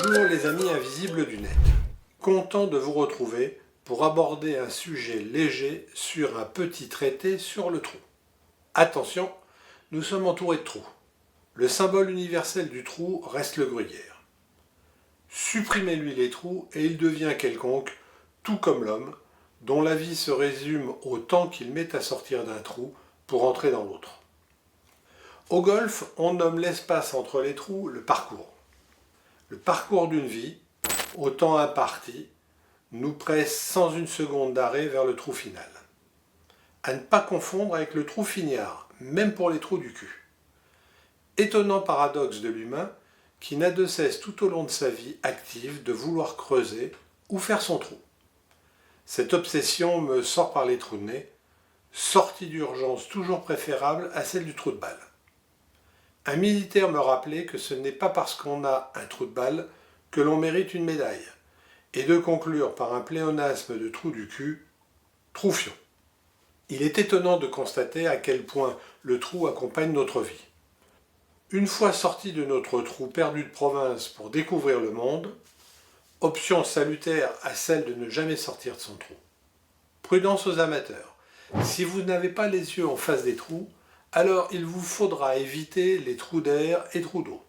Bonjour les amis invisibles du net. Content de vous retrouver pour aborder un sujet léger sur un petit traité sur le trou. Attention, nous sommes entourés de trous. Le symbole universel du trou reste le gruyère. Supprimez-lui les trous et il devient quelconque, tout comme l'homme, dont la vie se résume au temps qu'il met à sortir d'un trou pour entrer dans l'autre. Au golf, on nomme l'espace entre les trous le parcours. Le parcours d'une vie, au temps imparti, nous presse sans une seconde d'arrêt vers le trou final. À ne pas confondre avec le trou finiard, même pour les trous du cul. Étonnant paradoxe de l'humain, qui n'a de cesse tout au long de sa vie active de vouloir creuser ou faire son trou. Cette obsession me sort par les trous de nez, sortie d'urgence toujours préférable à celle du trou de balle. Un militaire me rappelait que ce n'est pas parce qu'on a un trou de balle que l'on mérite une médaille, et de conclure par un pléonasme de trou du cul, troufion. Il est étonnant de constater à quel point le trou accompagne notre vie. Une fois sorti de notre trou perdu de province pour découvrir le monde, option salutaire à celle de ne jamais sortir de son trou. Prudence aux amateurs. Si vous n'avez pas les yeux en face des trous, alors il vous faudra éviter les trous d'air et trous d'eau.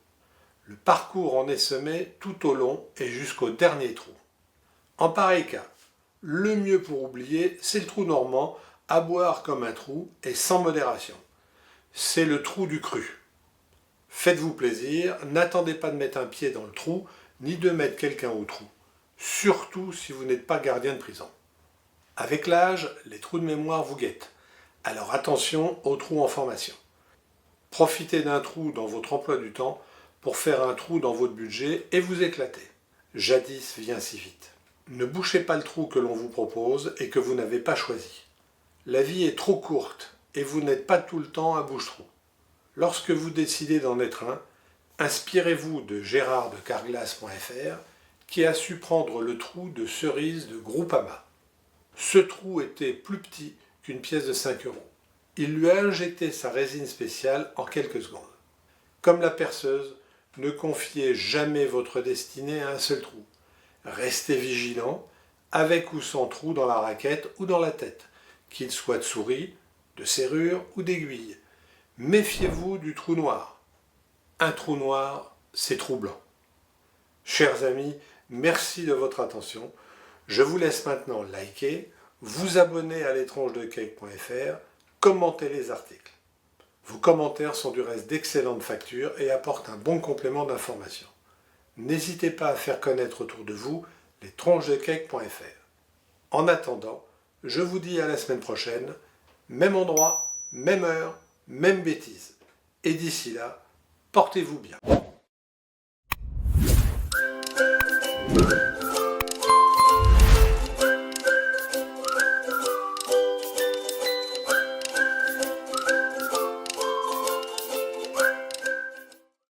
Le parcours en est semé tout au long et jusqu'au dernier trou. En pareil cas, le mieux pour oublier, c'est le trou normand, à boire comme un trou et sans modération. C'est le trou du cru. Faites-vous plaisir, n'attendez pas de mettre un pied dans le trou, ni de mettre quelqu'un au trou. Surtout si vous n'êtes pas gardien de prison. Avec l'âge, les trous de mémoire vous guettent. Alors attention aux trous en formation. Profitez d'un trou dans votre emploi du temps pour faire un trou dans votre budget et vous éclater. Jadis vient si vite. Ne bouchez pas le trou que l'on vous propose et que vous n'avez pas choisi. La vie est trop courte et vous n'êtes pas tout le temps à bouche-trou. Lorsque vous décidez d'en être un, inspirez-vous de Gérard de Carglass.fr qui a su prendre le trou de cerise de Groupama. Ce trou était plus petit qu'une pièce de 5 €. Il lui a injecté sa résine spéciale en quelques secondes. Comme la perceuse, ne confiez jamais votre destinée à un seul trou. Restez vigilant, avec ou sans trou dans la raquette ou dans la tête, qu'il soit de souris, de serrure ou d'aiguille. Méfiez-vous du trou noir. Un trou noir, c'est troublant. Chers amis, merci de votre attention. Je vous laisse maintenant liker, vous abonner à l'étrangedequelque.fr, commenter les articles. Vos commentaires sont du reste d'excellente facture et apportent un bon complément d'information. N'hésitez pas à faire connaître autour de vous l'étrangedequelque.fr. En attendant, je vous dis à la semaine prochaine, même endroit, même heure, même bêtise. Et d'ici là, portez-vous bien.